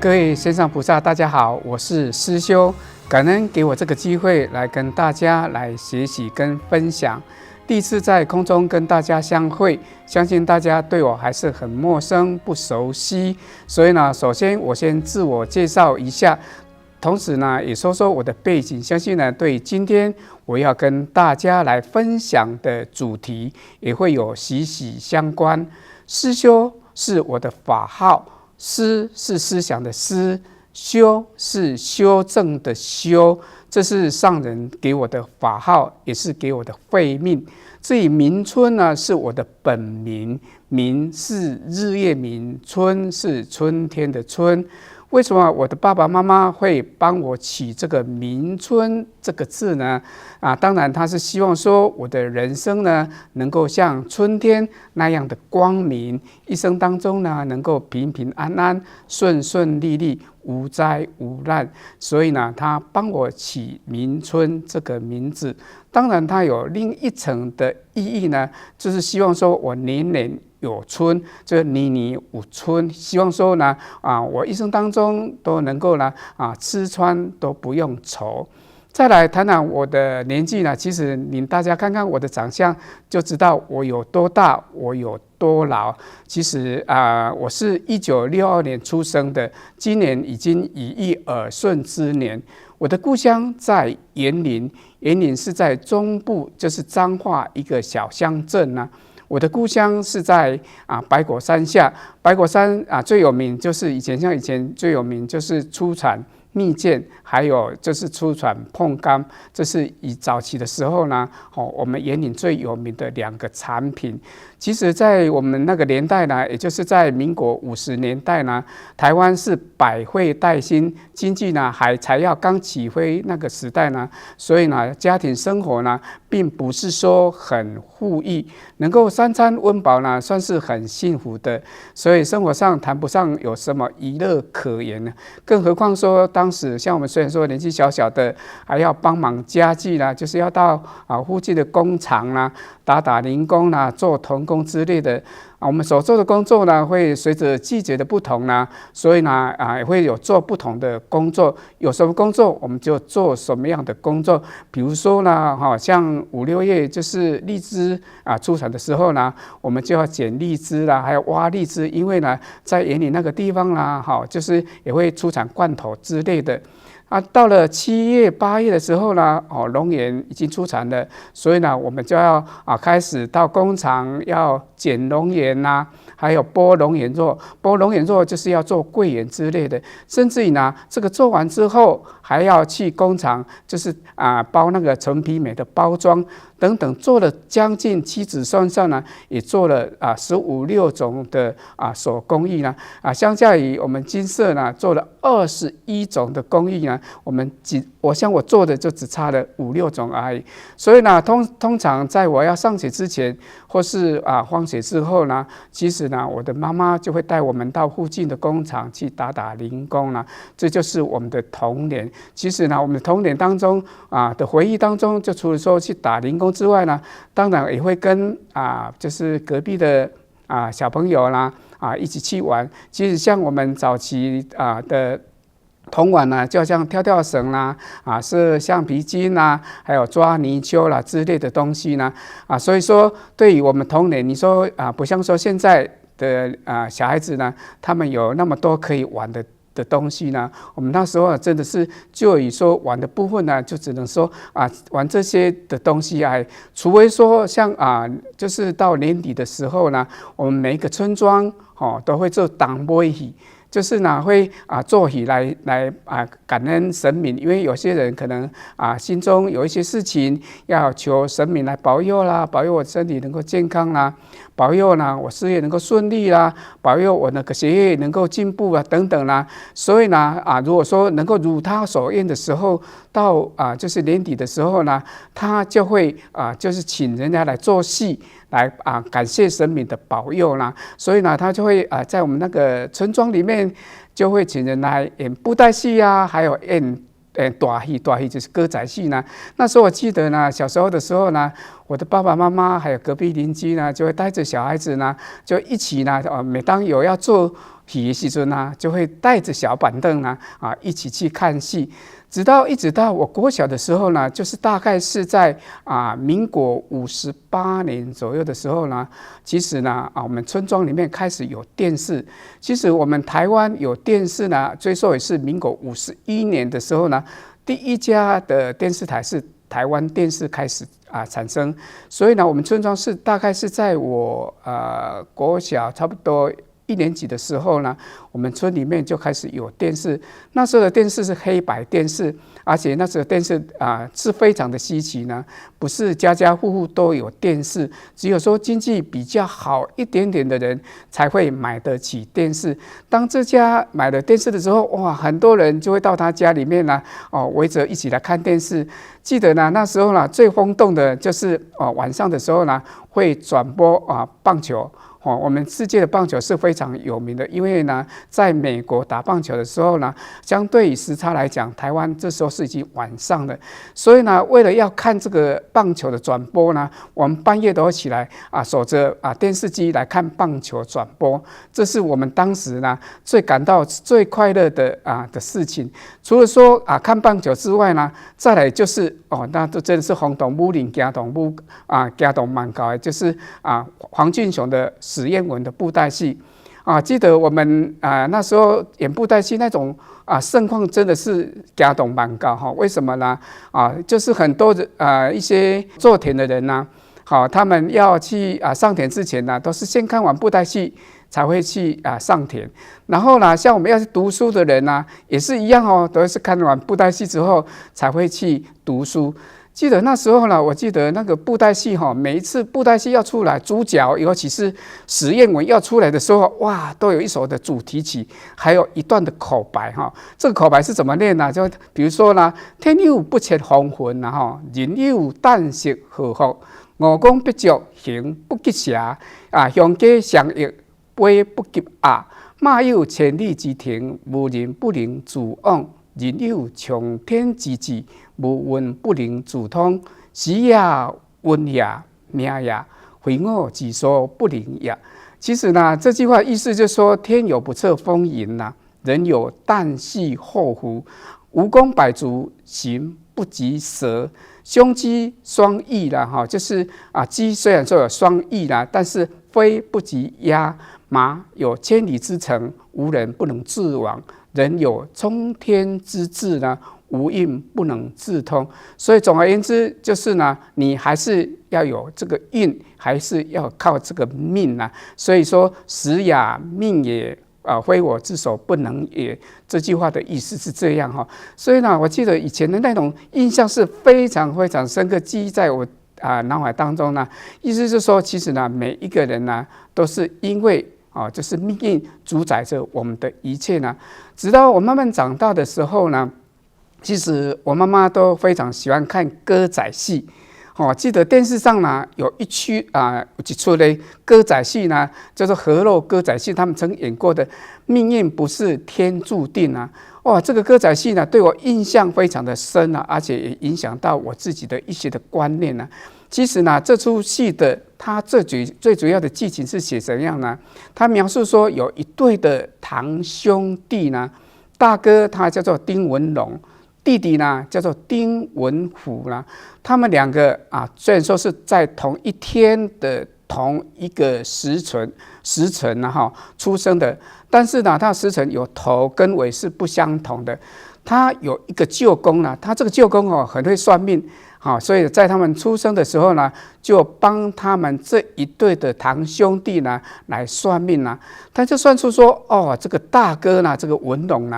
各位线上菩萨，大家好，我是师修，感恩给我这个机会来跟大家来学习跟分享。第一次在空中跟大家相会，相信大家对我还是很陌生不熟悉，所以呢，首先我先自我介绍一下，同时呢也说说我的背景，相信呢对今天我要跟大家来分享的主题也会有息息相关。师修是我的法号，思是思想的思，修是修正的修，这是上人给我的法号，也是给我的慧命。至于明春呢，是我的本名，明是日月明，春是春天的春。为什么我的爸爸妈妈会帮我起这个明春这个字呢？当然他是希望说我的人生呢能够像春天那样的光明，一生当中呢能够平平安安、顺顺利利、无灾无难。所以呢，他帮我起明春这个名字。当然，他有另一层的意义呢，就是希望说我年年有春，就是年年有春。希望说呢，我一生当中都能够呢，吃穿都不用愁。再来谈谈我的年纪呢，其实大家看看我的长相就知道我有多大，我有多老。其实我是1962年出生的，今年已经已肄耳顺之年。我的故乡在员林，员林是在中部，就是彰化一个小乡镇啊。我的故乡是在百果山下，百果山最有名就是以前最有名就是出产蜜饯，还有就是出产椪柑，这是以早期的时候呢，我们员林最有名的2个产品。其实，在我们那个年代呢，也就是在民国50年代呢，台湾是百废待兴，经济呢才要刚起飞那个时代呢，所以呢，家庭生活呢，并不是说很富裕，能够3餐温饱呢，算是很幸福的。所以生活上谈不上有什么娱乐可言呢，更何况说当时像我们虽然说年纪小小的，还要帮忙家具啦，就是要到附近的工厂啦，打零工啦，做童工之类的。我们所做的工作呢，会随着季节的不同呢，所以呢，也会有做不同的工作。有什么工作，我们就做什么样的工作。比如说呢，像5、6月就是荔枝出产的时候呢，我们就要捡荔枝啦，还有挖荔枝，因为呢，在园林那个地方啦，就是也会出产罐头之类的。到了7月、8月的时候呢，龙眼已经出产了，所以呢，我们就要开始到工厂要捡龙眼啦，还有剥龙眼肉。剥龙眼肉就是要做桂圆之类的，甚至于呢，这个做完之后还要去工厂，就是包那个陈皮梅的包装等等，做了将近7子算上呢，也做了15、16种的手工艺呢。相较于我们金色呢，做了21种的工艺呢。我做的就只差了5、6种而已，所以呢，通常在我要上学之前，或是放学之后呢，其实呢，我的妈妈就会带我们到附近的工厂去打零工了。这就是我们的童年。其实呢，我们的童年当中的回忆当中，就除了说去打零工之外呢，当然也会跟就是隔壁的小朋友啦一起去玩。其实像我们早期的童玩呢，就像跳绳啦，是橡皮筋啦，还有抓泥鳅啦之类的东西呢，所以说对于我们童年，你说不像说现在的小孩子呢，他们有那么多可以玩的东西呢，我们那时候真的是就以说玩的部分呢，就只能说玩这些的东西除非说像就是到年底的时候呢，我们每一个村庄都会做党杯戏。就是呢，会做起来感恩神明，因为有些人可能心中有一些事情要求神明来保佑啦，保佑我身体能够健康啦，保佑呢我事业能够顺利啦，保佑我那个学业能够进步啊等等啦。所以呢如果说能够如他所愿的时候，到就是年底的时候呢，他就会就是请人家来做戏。来感谢神明的保佑啦，所以呢，他就会在我们那个村庄里面，就会请人来演布袋戏啊，还有演大戏就是歌仔戏呢。那时候我记得呢，小时候的时候呢，我的爸爸妈妈还有隔壁邻居呢，就会带着小孩子呢，就一起呢，每当有要做戏的时阵啊，就会带着小板凳啊一起去看戏。一直到我国小的时候呢，就是大概是在民国58年左右的时候呢，其实呢我们村庄里面开始有电视。其实我们台湾有电视呢，最说也是民国51年的时候呢，第一家的电视台是台湾电视开始产生。所以呢，我们村庄是大概是在我国小差不多1年级的时候呢，我们村里面就开始有电视。那时候的电视是黑白电视，而且那时候电视是非常的稀奇呢，不是家家户户都有电视，只有说经济比较好一点点的人才会买得起电视。当这家买了电视的时候，哇，很多人就会到他家里面呢，围着一起来看电视。记得呢，那时候呢最轰动的就是晚上的时候呢会转播棒球。我们世界的棒球是非常有名的，因为呢，在美国打棒球的时候呢，相对于时差来讲，台湾这时候是已经晚上了，所以呢，为了要看这个棒球的转播呢，我们半夜都会起来守着电视机来看棒球转播，这是我们当时呢感到最快乐的事情。除了说看棒球之外呢，再来就是那都真的是轰动武林行动武行动蛮高的，就是黄俊雄的史艳文的布袋戏记得我们那时候演布袋戏那种盛况真的是行动蛮高为什么呢？就是很多一些做田的人呢，他们要去上田之前呢，都是先看完布袋戏才会去上田。然后呢，像我们要去读书的人呢，也是一样都是看完布袋戏之后才会去读书。记得那时候呢，我记得那个布袋戏每一次布袋戏要出来，主角尤其是史艳文要出来的时候，哇，都有一首的主题曲，还有一段的口白这个口白是怎么念呢？就比如说呢，天有不测风云人有旦夕祸福，五光不足，行不吉祥乡家相益，飞不及鸭。马有千里之庭，无人不能自往。人有冲天之志，无运不能自通。时也运也命也，非我之所不能也。其实呢，这句话意思就是说，天有不测风云人有旦夕祸福，蜈蚣百足，行不及蛇。凶鸡双翼就是鸡虽然说有双翼但是飞不及鸭。马有千里之程，无人不能自往。人有冲天之志无运不能自通。所以总而言之，就是呢，你还是要有这个运，还是要靠这个命所以说，时也命也，非我之所不能也。这句话的意思是这样所以呢，我记得以前的那种印象是非常非常深刻，记忆在我脑海当中意思是说，其实呢，每一个人都是因为就是命运主宰着我们的一切直到我慢慢长大的时候呢，其实我妈妈都非常喜欢看歌仔戏。记得电视上有一出的歌仔戏叫做河洛歌仔戏，他们曾演过的《命运不是天注定》这个歌仔戏对我印象非常的深而且也影响到我自己的一些的观念其实这出戏的它最主要的剧情是写怎样呢？它描述说有一对的堂兄弟大哥他叫做丁文龙，弟弟叫做丁文虎他们两个虽然说是在同一天的同一个时辰出生的，但是他的时辰有头跟尾是不相同的。他有一个舅公他这个舅公很会算命所以在他们出生的时候就帮他们这一对的堂兄弟来算命他就算出说这个大哥这个文龙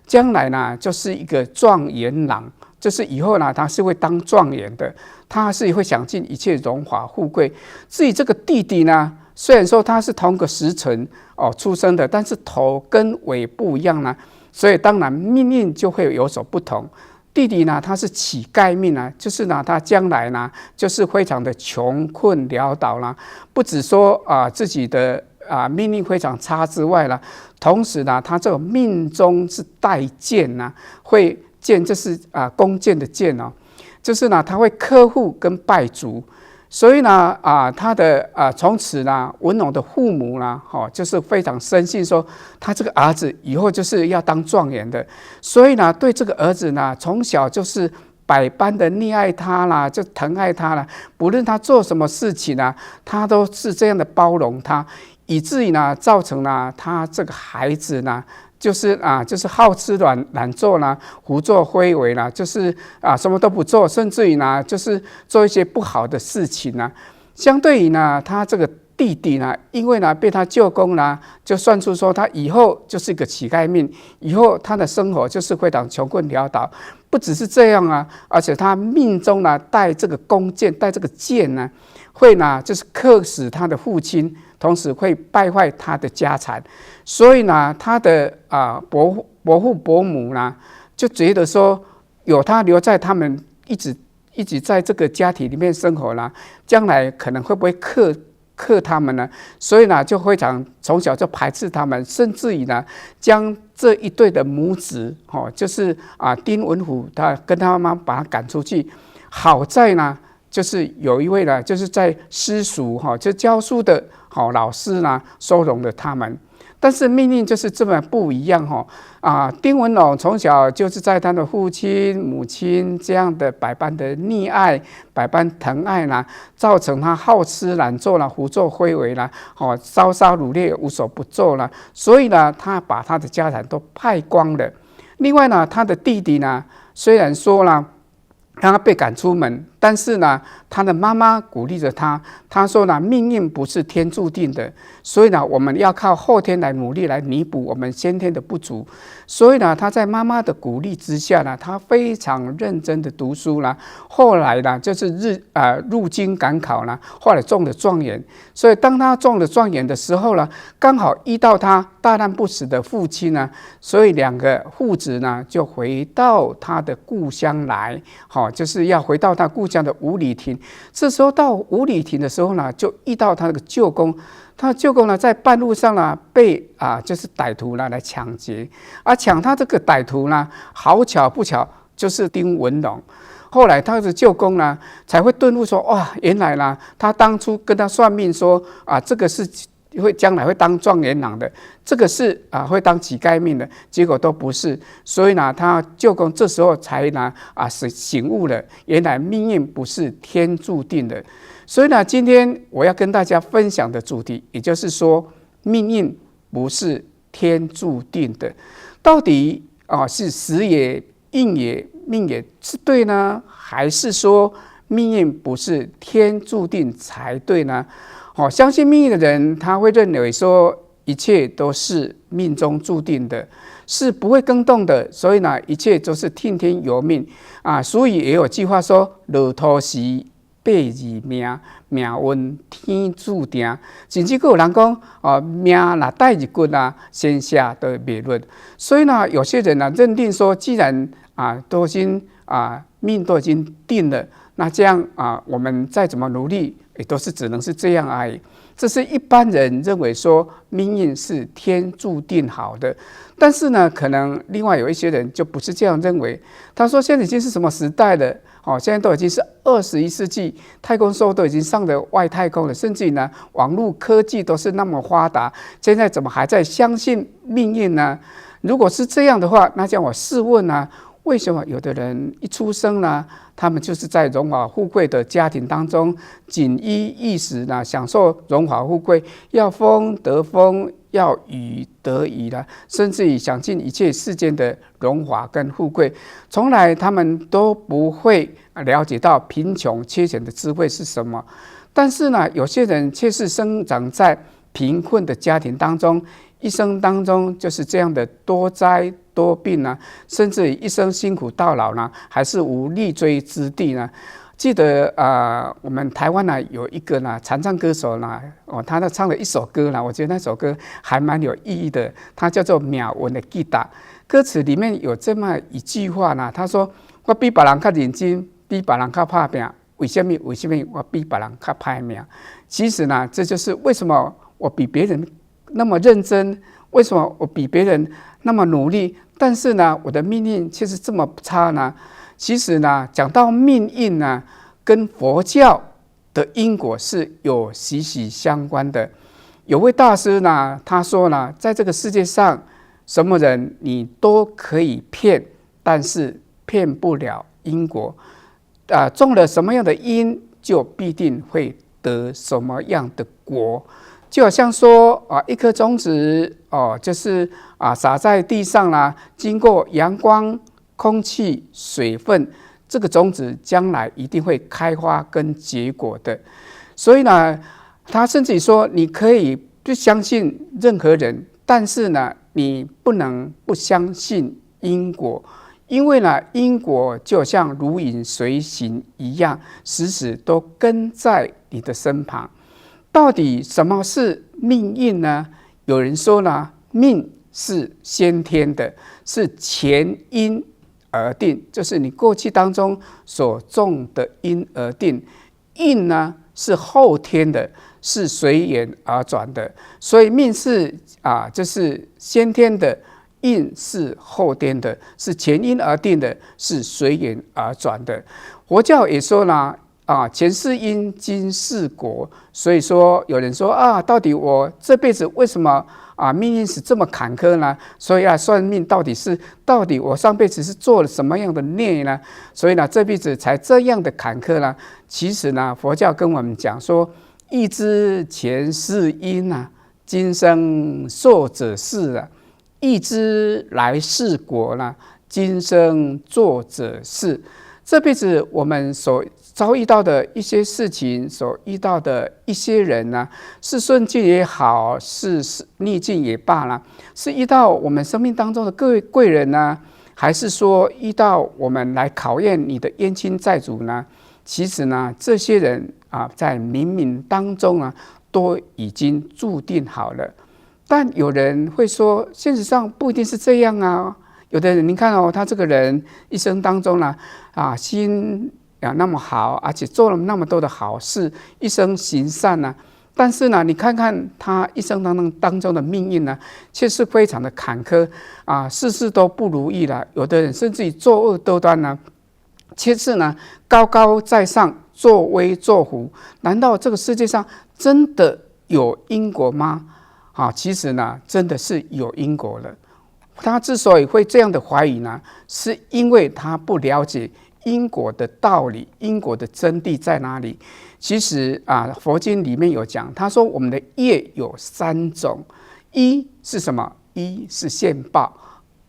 将来就是一个状元郎，就是以后他是会当状元的，他是会享尽一切荣华富贵。至于这个弟弟虽然说他是同个时辰出生的，但是头跟尾不一样所以当然命运就会有所不同。弟弟他是乞丐命就是他将来就是非常的穷困潦倒不只说自己的命运非常差之外同时他这个命中是带剑会剑就是弓箭的箭就是他会克父跟败族。所以呢，他的从此呢，文龙的父母呢，就是非常深信说，他这个儿子以后就是要当状元的，所以呢，对这个儿子呢，从小就是百般的溺爱他啦，就疼爱他啦，不论他做什么事情呢，他都是这样的包容他，以至于呢，造成了他这个孩子呢。就是好吃懒做啦，胡作非为啦，就是什么都不做，甚至于呢，就是做一些不好的事情呢。相对于呢，他这个弟弟呢，因为呢被他舅公呢，就算出说他以后就是一个乞丐命，以后他的生活就是非常穷困潦倒。不只是这样啊，而且他命中呢带这个弓箭，带这个箭呢，会呢就是克死他的父亲。同时会败坏他的家产，所以呢，他的伯父伯母呢，就觉得说，有他留在他们一直在这个家庭里面生活啦，将来可能会不会克他们呢？所以呢，就非常从小就排斥他们，甚至于呢，将这一对的母子，就是丁文虎，他跟他妈妈把他赶出去。好在呢，就是有一位呢，就是在私塾就教书的。老师呢收容了他们，但是命运就是这么不一样丁文龙从小就是在他的父亲、母亲这样的百般的溺爱、百般疼爱啦，造成他好吃懒做啦、胡作非为啦，烧杀掳掠无所不做啦，所以呢，他把他的家产都败光了。另外呢，他的弟弟呢，虽然说呢，他被赶出门，但是呢，他的妈妈鼓励着他。他说呢，命运不是天注定的，所以呢，我们要靠后天来努力来弥补我们先天的不足。所以呢，他在妈妈的鼓励之下呢，他非常认真的读书啦。后来呢，就是入京赶考呢，后来中了状元。所以当他中了状元的时候呢，刚好遇到他大难不死的父亲呢，所以两个父子呢就回到他的故乡来，就是要回到他故乡的五里亭。这时候到五里亭的时候呢，就遇到他那个舅公。他的舅公呢，在半路上呢，被就是歹徒呢来抢劫，抢他这个歹徒呢，好巧不巧就是丁文龙。后来他的舅公呢，才会顿悟说：哇，原来呢，他当初跟他算命说这个是将来会当状元郎的，这个是会当乞丐命的，结果都不是。所以呢，他舅公这时候才呢醒悟了，原来命运不是天注定的。所以呢，今天我要跟大家分享的主题，也就是说，命运不是天注定的。到底是时也、运也、命也是对呢，还是说命运不是天注定才对呢？相信命运的人，他会认为说一切都是命中注定的，是不会更动的。所以呢，一切都是听天由命所以也有句话说：“落土时八字命，命运天注定。”甚至还有人讲命若带一骨先下都未论。所以呢，有些人认定说，既然都已经命都已经定了，那这样我们再怎么努力，也都是只能是这样而已。这是一般人认为说命运是天注定好的，但是呢，可能另外有一些人就不是这样认为。他说现在已经是什么时代了？现在都已经是21世纪，太空梭都已经上了外太空了，甚至于呢，网络科技都是那么发达，现在怎么还在相信命运呢？如果是这样的话，那叫我试问为什么有的人一出生呢，他们就是在荣华富贵的家庭当中，锦衣玉食享受荣华富贵，要风得风，要雨得雨甚至于享尽一切世间的荣华跟富贵，从来他们都不会了解到贫穷缺钱的智慧是什么。但是呢，有些人却是生长在贫困的家庭当中，一生当中就是这样的多灾多病甚至一生辛苦到老还是无立锥之地记得我们台湾有一个传唱歌手他唱了一首歌我觉得那首歌还蛮有意义的，它叫做《命运的吉他》。歌词里面有这么一句话他说：“我比别人较认真，比别人较打拼，为什么我比别人较歹命？”其实这就是为什么我比别人那么认真，为什么我比别人那么努力，但是我的命运却是这么差呢？其实讲到命运跟佛教的因果是有息息相关的。有位大师呢，他说呢，在这个世界上，什么人你都可以骗，但是骗不了因果。种了什么样的因，就必定会得什么样的果。就好像说一颗种子就是撒在地上啦，经过阳光、空气、水分，这个种子将来一定会开花跟结果的。所以呢，他甚至说，你可以不相信任何人，但是呢，你不能不相信因果。因为呢，因果就像如影随形一样，时时都跟在你的身旁。到底什么是命运呢？有人说呢，命是先天的，是前因而定，就是你过去当中所种的因而定。运呢是后天的，是随缘而转的。所以命是就是先天的。因是后天的，是前因而定的，是随缘而转的。佛教也说呢，前世因，今世果。所以说，有人说到底我这辈子为什么命运是这么坎坷呢？所以算命到底我上辈子是做了什么样的孽呢？所以呢，这辈子才这样的坎坷呢？其实呢，佛教跟我们讲说，欲知前世因今生受者是欲知来世果今生做者是。这辈子我们所遭遇到的一些事情，所遇到的一些人是顺境也好，是逆境也罢是遇到我们生命当中的各位贵人还是说遇到我们来考验你的冤亲债主呢？其实呢，这些人在冥冥当中都已经注定好了。但有人会说，现实上不一定是这样有的人，你看他这个人一生当中心那么好，而且做了那么多的好事，一生行善但是呢，你看看他一生当中的命运却是非常的坎坷事事都不如意了。有的人甚至于作恶多端却是高高在上，作威作福。难道这个世界上真的有因果吗？其实呢，真的是有因果了。他之所以会这样的怀疑呢，是因为他不了解因果的道理，因果的真谛在哪里。其实佛经里面有讲，他说我们的业有3种，一是什么？一是现报，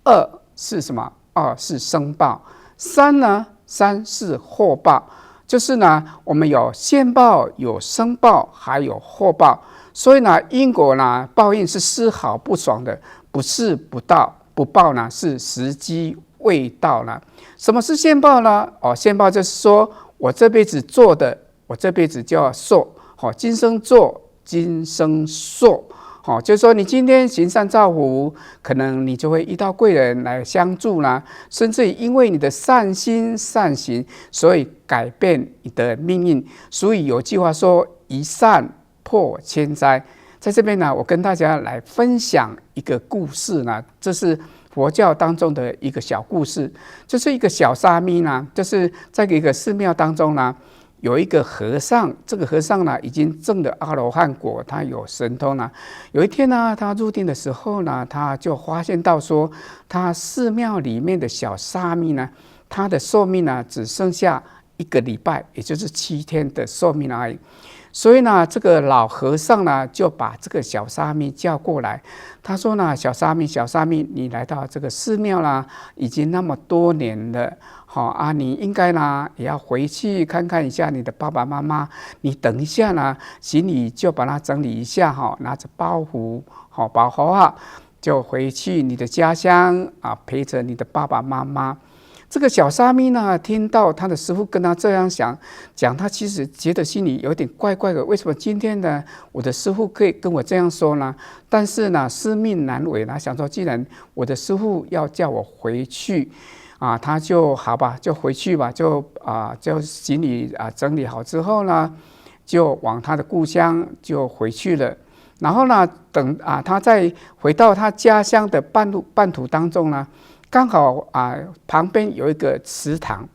二是什么？二是生报，三是后报。就是呢，我们有现报，有生报，还有后报。所以呢，因果报应是丝毫不爽的，不是不报是时机未到什么是现报呢？现报就是说我这辈子做的，我这辈子就要受。今生做，今生受。就是说你今天行善造福，可能你就会遇到贵人来相助甚至因为你的善心善行，所以改变你的命运。所以有句话说，一善破千灾。在这边我跟大家来分享一个故事这是佛教当中的一个小故事。就是一个小沙弥就是在一个寺庙当中有一个和尚，这个和尚已经证了阿罗汉果，他有神通有一天他入定的时候他就发现到说，他寺庙里面的小沙弥他的寿命只剩下1个礼拜，也就是7天的寿命而已。所以这个老和尚就把这个小沙弥叫过来。他说小沙弥，你来到这个寺庙已经那么多年了，你应该也要回去看看一下你的爸爸妈妈。你等一下行李就把它整理一下拿着包袱包好就回去你的家乡陪着你的爸爸妈妈。这个小沙弥听到他的师父跟他这样讲，他其实觉得心里有点怪怪的。为什么今天我的师父可以跟我这样说呢？但是师命难违想说，既然我的师父要叫我回去他就好吧，就回去吧，就行李整理好之后就往他的故乡就回去了。然后等他再回到他家乡的半途当中刚好旁边有一个池塘，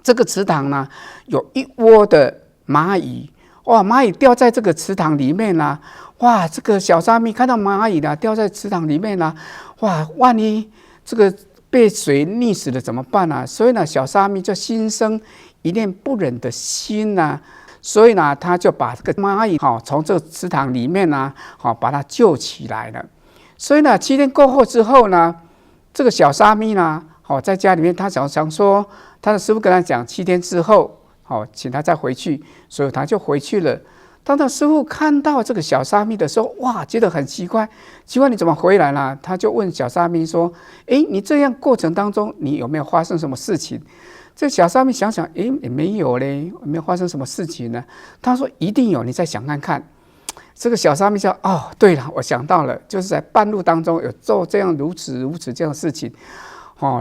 这个池塘有一窝的蚂蚁，哇，蚂蚁掉在这个池塘里面啦，哇，这个小沙弥看到蚂蚁啦掉在池塘里面啦，哇，万一这个被水溺死了怎么办啊？所以呢，小沙弥就心生一念不忍的心呐，所以呢，他就把这个蚂蚁从这个池塘里面呢，把它救起来了。所以呢，7天过后之后呢，这个小沙弥呢，在家里面，他想说，他的师父跟他讲，7天之后，请他再回去，所以他就回去了。当他师父看到这个小沙弥的时候，哇，觉得很奇怪，你怎么回来了？他就问小沙弥说：“你这样过程当中，你有没有发生什么事情？”这小沙弥想想，也没有嘞，没有发生什么事情呢。他说：“一定有，你再想看看。”这个小沙弥说：“哦，对了，我想到了，就是在半路当中有做这样如此这样的事情。”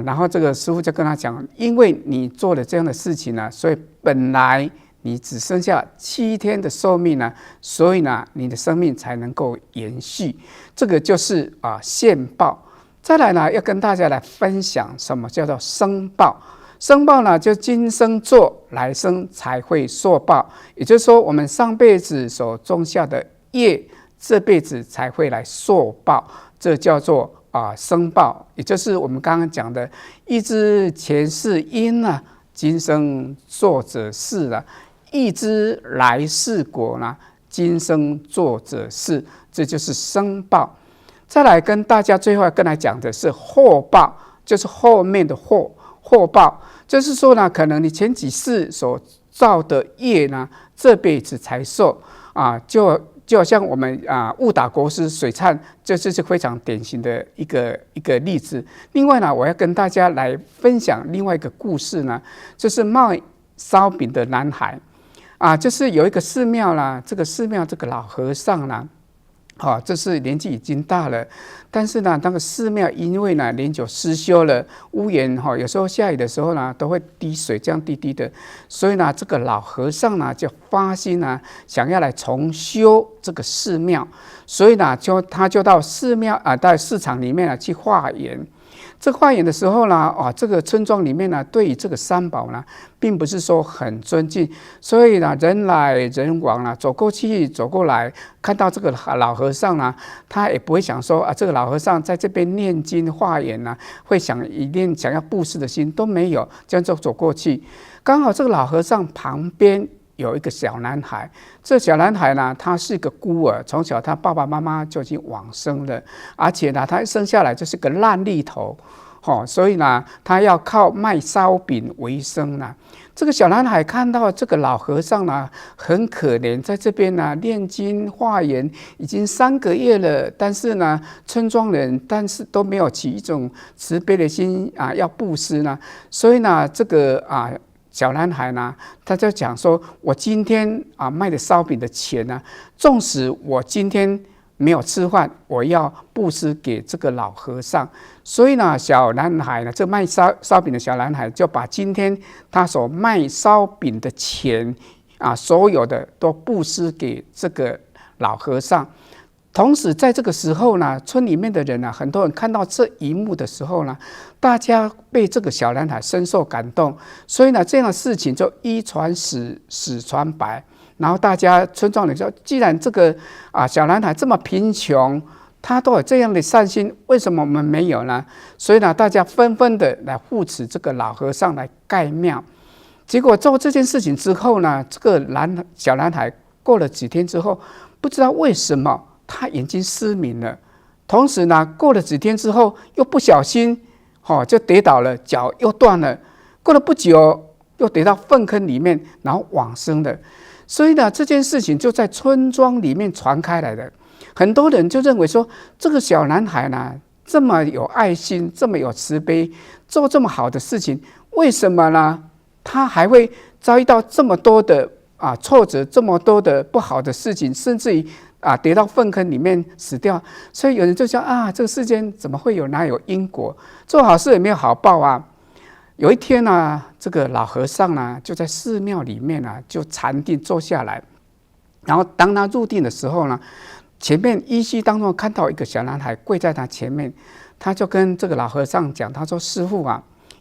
然后这个师父就跟他讲，因为你做了这样的事情呢，所以本来你只剩下7天的寿命呢，所以呢，你的生命才能够延续。这个就是现报。再来呢，要跟大家来分享什么叫做生报。生报呢，就今生做，来生才会受报。也就是说，我们上辈子所种下的业，这辈子才会来受报，这叫做生报，也就是我们刚刚讲的欲知前世因啊，今生做者是了；欲知来世果呢，今生做者是，这就是生报。再来跟大家最后跟来讲的是后报，就是后面的后报，就是说呢，可能你前几世所造的业呢，这辈子才受就好像我们误打国师水忏，这是非常典型的一个例子。另外呢，我要跟大家来分享另外一个故事呢，就是卖烧饼的男孩就是有一个寺庙啦，这个寺庙这个老和尚啦。这是年纪已经大了，但是呢，那个寺庙因为呢年久失修了，屋檐有时候下雨的时候呢都会滴水，这样滴滴的，所以呢，这个老和尚呢就发心呢想要来重修这个寺庙，所以呢他就到寺庙到市场里面去化缘。这化缘的时候呢，这个村庄里面呢，对于这个三宝呢，并不是说很尊敬，所以呢，人来人往啊，走过去走过来，看到这个老和尚呢，他也不会想说这个老和尚在这边念经化缘呢，会一定想要布施的心都没有，这样就走过去。刚好这个老和尚旁边有一个小男孩，这小男孩呢，他是个孤儿，从小他爸爸妈妈就已经往生了，而且呢，他生下来就是个烂痢头，所以呢，他要靠卖烧饼为生呢。这个小男孩看到这个老和尚呢，很可怜，在这边呢念经化缘已经3个月了，但是呢，村庄人都没有起一种慈悲的心要布施呢，所以呢，这个小男孩呢，他就讲说：“我今天卖的烧饼的钱呢，纵使我今天没有吃饭，我要布施给这个老和尚。”所以呢，小男孩呢，这卖烧饼的小男孩就把今天他所卖烧饼的钱所有的都布施给这个老和尚。同时，在这个时候呢，村里面的人呢，很多人看到这一幕的时候呢，大家被这个小男孩深受感动，所以呢，这样的事情就一传十，十传百。然后大家村庄里说，既然这个小男孩这么贫穷，他都有这样的善心，为什么我们没有呢？所以呢，大家纷纷的来护持这个老和尚来盖庙。结果做这件事情之后呢，这个小男孩过了几天之后，不知道为什么他眼睛失明了，同时呢，过了几天之后又不小心就跌倒了，脚又断了。过了不久，又跌到粪坑里面，然后往生了。所以呢，这件事情就在村庄里面传开来的。很多人就认为说，这个小男孩呢，这么有爱心，这么有慈悲，做这么好的事情，为什么呢？他还会遭遇到这么多的挫折，这么多的不好的事情，甚至于跌到粪坑里面死掉。所以有人就想这个世间怎么会哪有因果？做好事也没有好报啊。有一天呢，这个老和尚呢，就在寺庙里面就禅定坐下来。然后当他入定的时候呢，前面依稀当中看到一个小男孩跪在他前面，他就跟这个老和尚讲，他说：“师父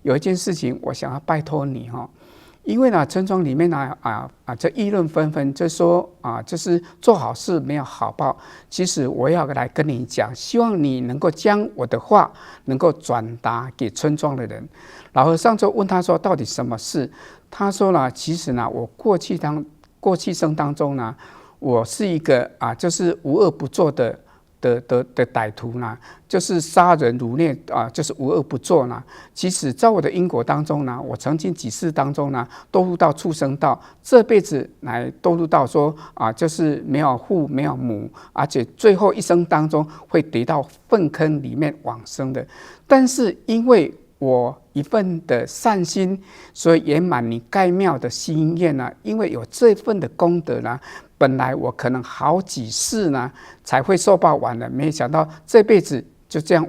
有一件事情我想要拜托你因为呢，村庄里面呢，这议论纷纷，就说就是做好事没有好报。其实我要来跟你讲，希望你能够将我的话能够转达给村庄的人。老和尚就问他说，到底什么事？他说呢，其实呢，我过去生当中呢，我是一个就是无恶不作的歹徒呢，就是杀人掳掠就是无恶不作呢。其实在我的因果当中呢，我曾经几世当中呢，堕入到畜生道，这辈子来堕入到说就是没有父没有母，而且最后一生当中会跌到粪坑里面往生的。但是因为我一份的善心，所以圆满你盖庙的心愿呢。因为有这份的功德呢，本来我可能好几世呢才会受报完了，没想到这辈子就这样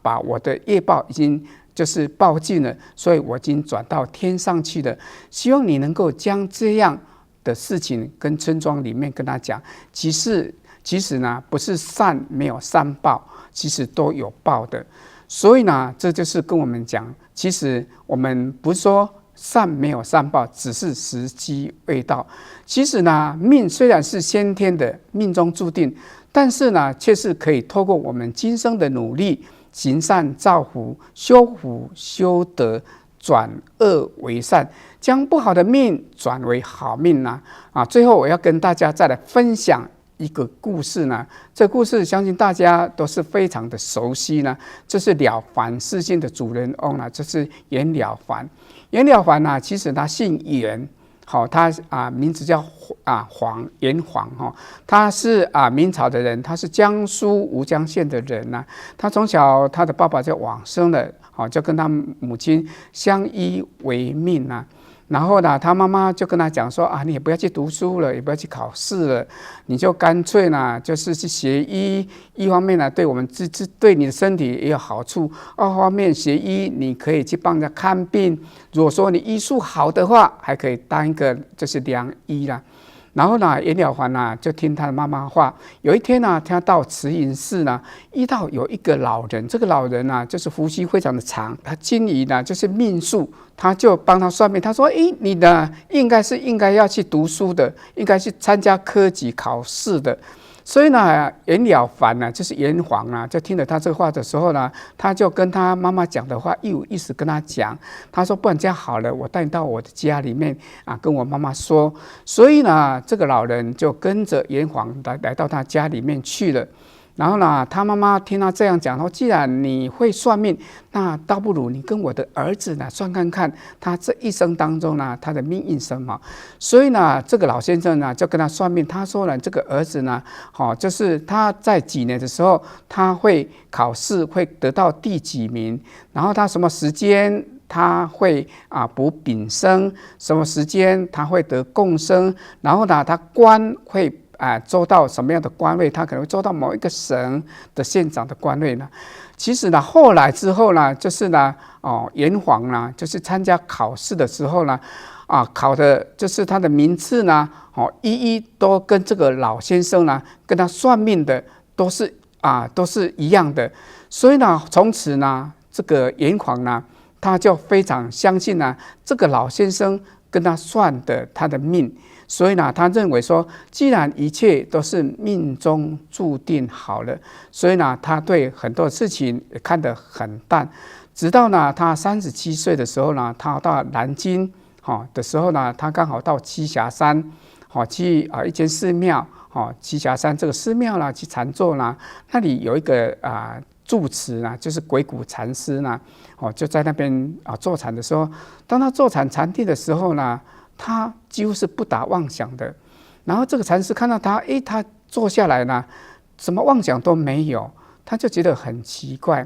把我的业报已经就是报尽了，所以我已经转到天上去了。希望你能够将这样的事情跟村庄里面跟他讲，其实呢不是善没有善报，其实都有报的。所以呢，这就是跟我们讲，其实我们不是说善没有善报，只是时机未到。其实呢，命虽然是先天的，命中注定，但是呢，却是可以透过我们今生的努力，行善造福，修福修德，转恶为善，将不好的命转为好命呢。最后我要跟大家再来分享一个故事呢，这故事相信大家都是非常的熟悉呢。这是了凡四训的主人翁呢，就是袁了凡。袁了凡呢，其实他姓袁，他名字叫袁黄他是明朝的人，他是江苏吴江县的人呢。他从小他的爸爸就往生了，就跟他母亲相依为命啊。然后呢，他妈妈就跟他讲说你也不要去读书了，也不要去考试了，你就干脆呢，就是去学医。一方面呢，对我们对你的身体也有好处；二方面，学医你可以去帮人家看病。如果说你医术好的话，还可以当一个就是良医啦。然后呢，袁了凡呢就听他的妈妈话。有一天呢，他到慈云寺呢，遇到有一个老人。这个老人呢，就是胡须非常的长，他精于呢就是命数，他就帮他算命。他说：“你呢应该要去读书的，应该去参加科举考试的。”所以呢，袁了凡呢，就是袁黄啊，就听了他这个话的时候呢，他就跟他妈妈讲的话一五一十跟他讲。他说：“不然这样好了，我带你到我的家里面跟我妈妈说。”所以呢，这个老人就跟着袁黄来到他家里面去了。然后呢，他妈妈听他这样讲，说：“既然你会算命，那倒不如你跟我的儿子呢算看看，他这一生当中呢，他的命运什么。”所以呢，这个老先生呢就跟他算命，他说呢，这个儿子呢，就是他在几年的时候，他会考试会得到第几名，然后他什么时间他会补丙生，什么时间他会得贡生，然后呢，他官会做到什么样的官位？他可能会做到某一个省的县长的官位呢？其实呢，后来之后呢，就是呢，袁黄呢，就是参加考试的时候呢，考的就是他的名次呢，一都跟这个老先生呢，跟他算命的都是一样的。所以呢，从此呢，这个袁黄呢，他就非常相信呢，这个老先生跟他算的他的命。所以呢，他认为说，既然一切都是命中注定好了，所以呢，他对很多事情也看得很淡。直到呢，他37岁的时候呢，他到南京的时候呢，他刚好到栖霞山去一间寺庙栖霞山这个寺庙呢去禅坐呢，那里有一个住持呢，就是鬼谷禅师呢，就在那边坐禅的时候，当他坐禅禅定的时候呢，他几乎是不打妄想的。然后这个禅师看到他，他坐下来呢，什么妄想都没有，他就觉得很奇怪。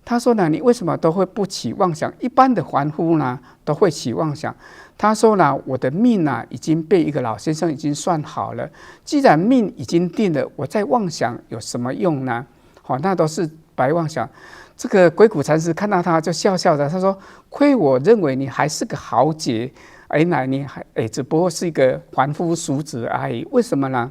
他说呢，你为什么都会不起妄想？一般的凡夫呢都会起妄想。他说呢，我的命呢已经被一个老先生已经算好了，既然命已经定了，我再妄想有什么用呢？那都是白妄想。这个鬼谷禅师看到他就笑笑的，他说：“亏我认为你还是个豪杰，原来你还只不过是一个凡夫俗子而已。为什么呢？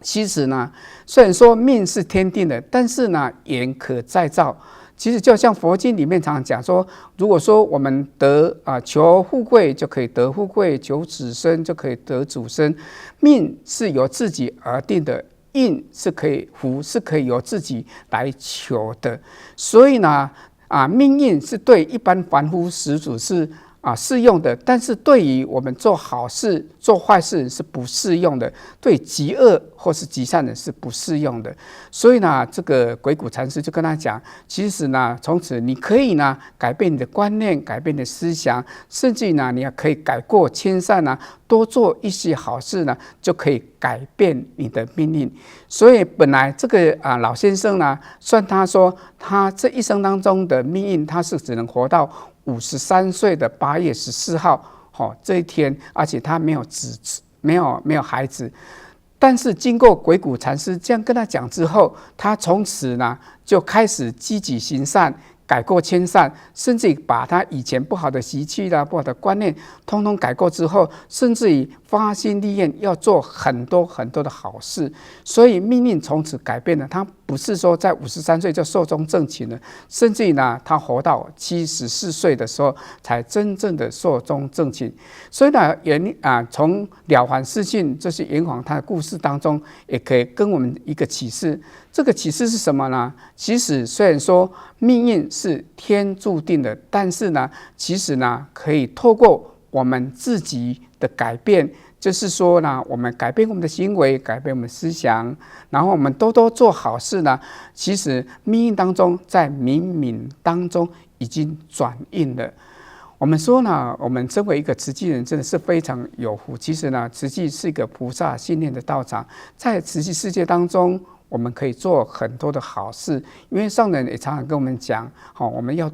其实呢，虽然说命是天定的，但是呢，缘可再造。其实就像佛经里面常常讲说，如果说我们求富贵就可以得富贵，求子孙就可以得子孙，命是由自己而定的，运福是可以由自己来求的。所以呢，命运是对一般凡夫俗子是适用的，但是对于我们做好事、做坏事是不适用的，对极恶或是极善的是不适用的。所以呢，这个鬼谷禅师就跟他讲，其实呢，从此你可以呢改变你的观念，改变你的思想，甚至呢，你也可以改过迁善呢，多做一些好事呢，就可以改变你的命运。所以本来这个老先生呢，算他说他这一生当中的命运，他是只能活到53岁的8月14号，这一天，而且他没有孩子。但是经过鬼谷禅师这样跟他讲之后，他从此呢就开始积极行善，改过迁善，甚至于把他以前不好的习气啦、不好的观念通通改过之后，甚至于发心立愿要做很多很多的好事，所以命运从此改变了。他不是说在53岁就寿终正寝了，甚至于呢，他活到74岁的时候才真正的寿终正寝。所以呢，从《了凡四训》这些炎黄他的故事当中，也可以跟我们一个启示。这个启示是什么呢？其实虽然说命运是天注定的，但是呢，其实呢，可以透过我们自己的改变，就是说呢，我们改变我们的行为，改变我们的思想，然后我们多多做好事呢，其实命运当中在冥冥当中已经转运了。我们说呢，我们身为一个慈济人，真的是非常有福。其实呢，慈济是一个菩萨信念的道场，在慈济世界当中，我们可以做很多的好事。因为上人也常常跟我们讲，我们要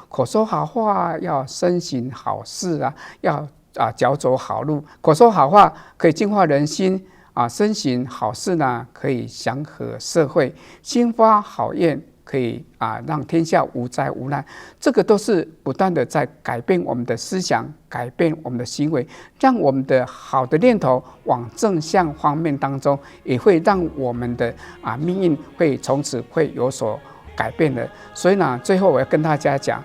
口说好话，要身行好事要脚走好路。口说好话可以净化人心身行好事呢可以祥和社会，心发好愿可以让天下无灾无难。这个都是不断的在改变我们的思想，改变我们的行为，让我们的好的念头往正向方面当中，也会让我们的命运会从此会有所改变的。所以呢，最后我要跟大家讲，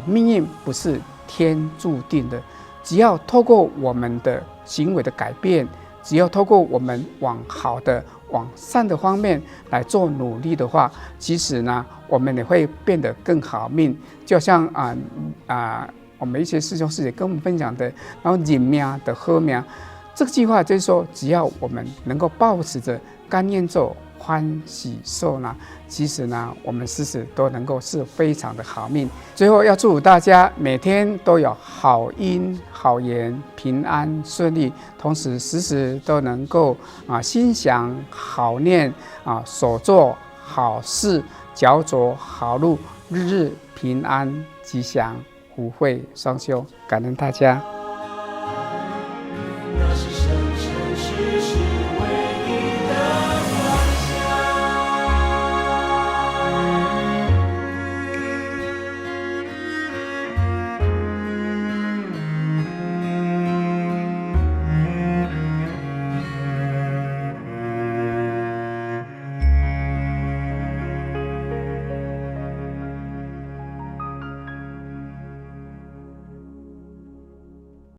命运不是天注定的，只要透过我们的行为的改变，只要透过我们往好的、往善的方面来做努力的话，其实呢，我们也会变得更好命。就像我们一些师兄师姐跟我们分享的，然后人命的好命，这个计划就是说，只要我们能够抱持着甘愿做、欢喜受呢，其实呢，我们时时都能够是非常的好命。最后要祝福大家每天都有好因好缘，平安顺利，同时时时都能够心想好念所做好事，脚走好路，日日平安吉祥，福慧双修。感恩大家。